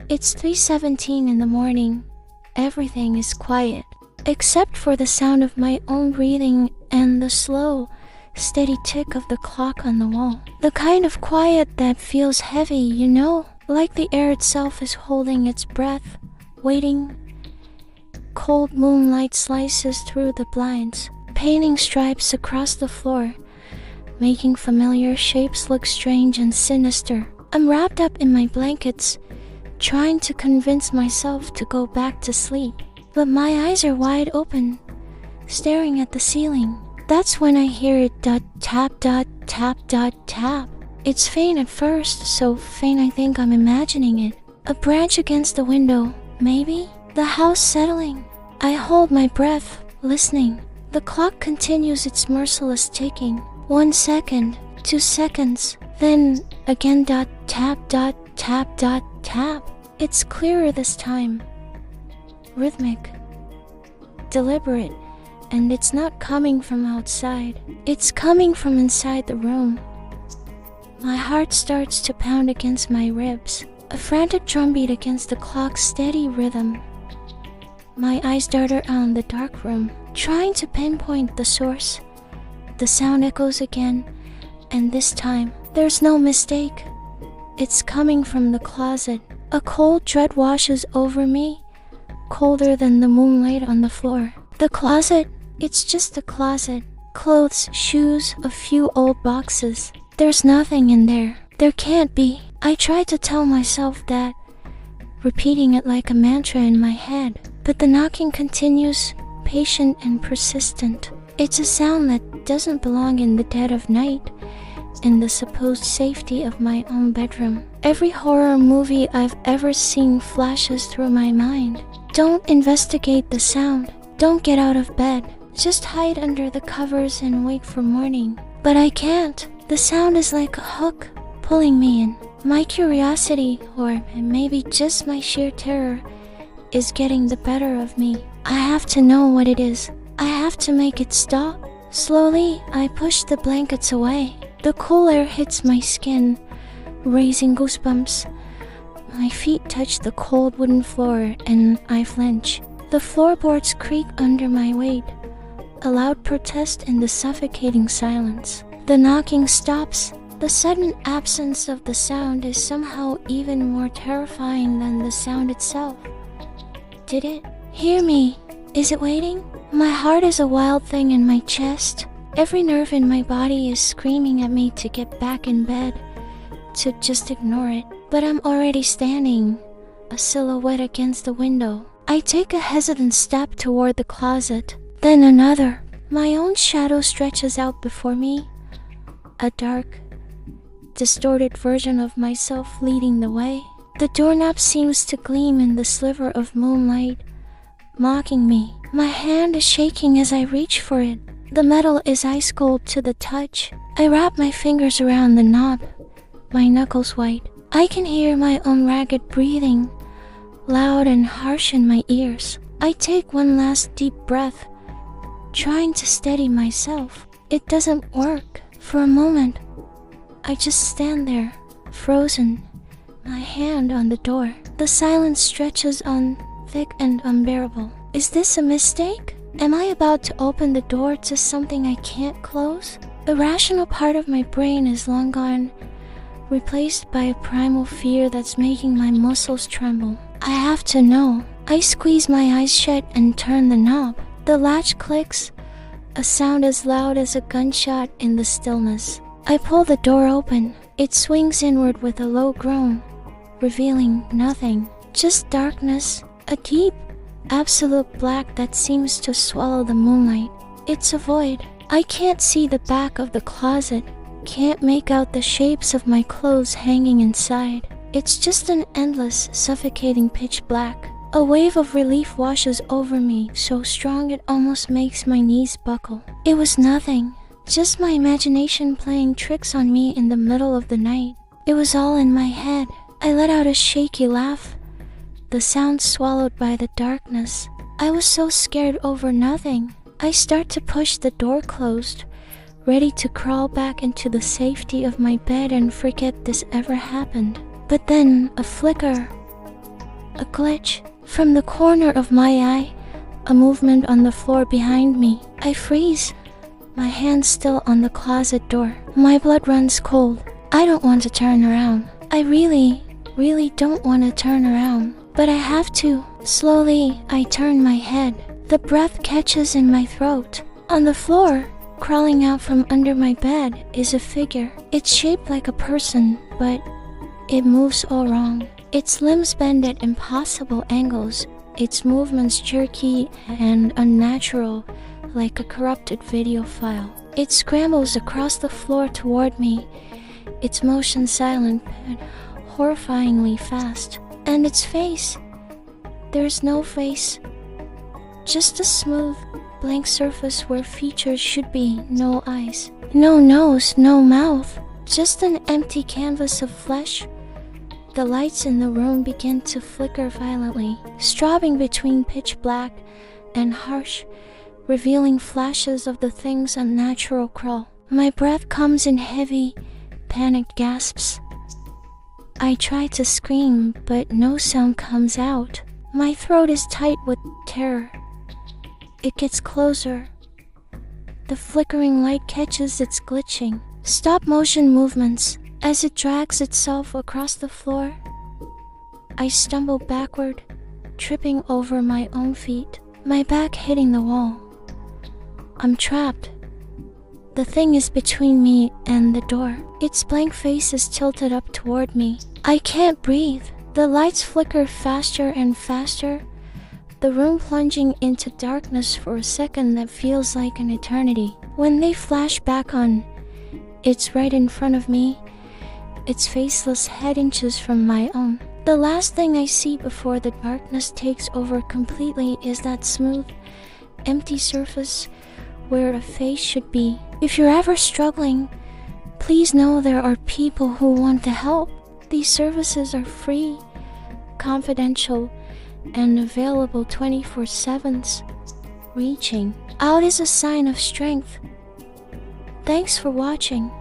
It's 3:17 in the morning. Everything is quiet, except for the sound of my own breathing and the slow, steady tick of the clock on the wall. The kind of quiet that feels heavy, you know, like the air itself is holding its breath, waiting. Cold moonlight slices through the blinds, painting stripes across the floor, making familiar shapes look strange and sinister. I'm wrapped up in my blankets, trying to convince myself to go back to sleep. But my eyes are wide open, staring at the ceiling. That's when I hear it tap, tap. It's faint at first, so faint I think I'm imagining it. A branch against the window, maybe? The house settling. I hold my breath, listening. The clock continues its merciless ticking. 1 second, 2 seconds, then again tap, tap. It's clearer this time. Rhythmic. Deliberate. And it's not coming from outside. It's coming from inside the room. My heart starts to pound against my ribs, a frantic drumbeat against the clock's steady rhythm. My eyes dart around the dark room, trying to pinpoint the source. The sound echoes again, and this time, there's no mistake. It's coming from the closet. A cold dread washes over me, colder than the moonlight on the floor. The closet? It's just a closet. Clothes, shoes, a few old boxes. There's nothing in there. There can't be. I try to tell myself that, repeating it like a mantra in my head. But the knocking continues, patient and persistent. It's a sound that doesn't belong in the dead of night, in the supposed safety of my own bedroom. Every horror movie I've ever seen flashes through my mind. Don't investigate the sound. Don't get out of bed. Just hide under the covers and wait for morning. But I can't. The sound is like a hook, pulling me in. My curiosity, or maybe just my sheer terror, is getting the better of me. I have to know what it is. I have to make it stop. Slowly, I push the blankets away. The cool air hits my skin, raising goosebumps. My feet touch the cold wooden floor and I flinch. The floorboards creak under my weight, a loud protest in the suffocating silence. The knocking stops. The sudden absence of the sound is somehow even more terrifying than the sound itself. Did it hear me? Is it waiting? My heart is a wild thing in my chest. Every nerve in my body is screaming at me to get back in bed, to just ignore it. But I'm already standing, a silhouette against the window. I take a hesitant step toward the closet, then another. My own shadow stretches out before me, a dark, distorted version of myself leading the way. The doorknob seems to gleam in the sliver of moonlight, mocking me. My hand is shaking as I reach for it. The metal is ice cold to the touch. I wrap my fingers around the knob, my knuckles white. I can hear my own ragged breathing, loud and harsh in my ears. I take one last deep breath, trying to steady myself. It doesn't work. For a moment, I just stand there, frozen, my hand on the door. The silence stretches on, thick and unbearable. Is this a mistake? Am I about to open the door to something I can't close? The rational part of my brain is long gone, replaced by a primal fear that's making my muscles tremble. I have to know. I squeeze my eyes shut and turn the knob. The latch clicks, a sound as loud as a gunshot in the stillness. I pull the door open. It swings inward with a low groan, revealing nothing. Just darkness, a deep, absolute black that seems to swallow the moonlight. It's a void. I can't see the back of the closet, can't make out the shapes of my clothes hanging inside. It's just an endless, suffocating pitch black. A wave of relief washes over me, so strong it almost makes my knees buckle. It was nothing, just my imagination playing tricks on me in the middle of the night. It was all in my head. I let out a shaky laugh, the sound swallowed by the darkness. I was so scared over nothing. I start to push the door closed, ready to crawl back into the safety of my bed and forget this ever happened. But then a flicker, A glitch. From the corner of my eye, a movement on the floor behind me. I freeze, my hand still on the closet door. My blood runs cold. I don't want to turn around. I really don't want to turn around. But I have to. Slowly, I turn my head. The breath catches in my throat. On the floor, crawling out from under my bed, is a figure. It's shaped like a person, but it moves all wrong. Its limbs bend at impossible angles. Its movements jerky and unnatural, like a corrupted video file. It scrambles across the floor toward me, its motion silent but horrifyingly fast. And its face, there's no face. Just a smooth, blank surface where features should be. No eyes, no nose, no mouth. Just an empty canvas of flesh. The lights in the room begin to flicker violently, strobing between pitch black and harsh, revealing flashes of the thing's unnatural crawl. My breath comes in heavy, panicked gasps. I try to scream, but no sound comes out. My throat is tight with terror. It gets closer. The flickering light catches its glitching, stop-motion movements as it drags itself across the floor. I stumble backward, tripping over my own feet, my back hitting the wall. I'm trapped. The thing is between me and the door. Its blank face is tilted up toward me. I can't breathe. The lights flicker faster and faster, the room plunging into darkness for a second that feels like an eternity. When they flash back on, it's right in front of me, its faceless head inches from my own. The last thing I see before the darkness takes over completely is that smooth, empty surface where a face should be. If you're ever struggling, please know there are people who want to help. These services are free, confidential, and available 24/7. Reaching out is a sign of strength. Thanks for watching.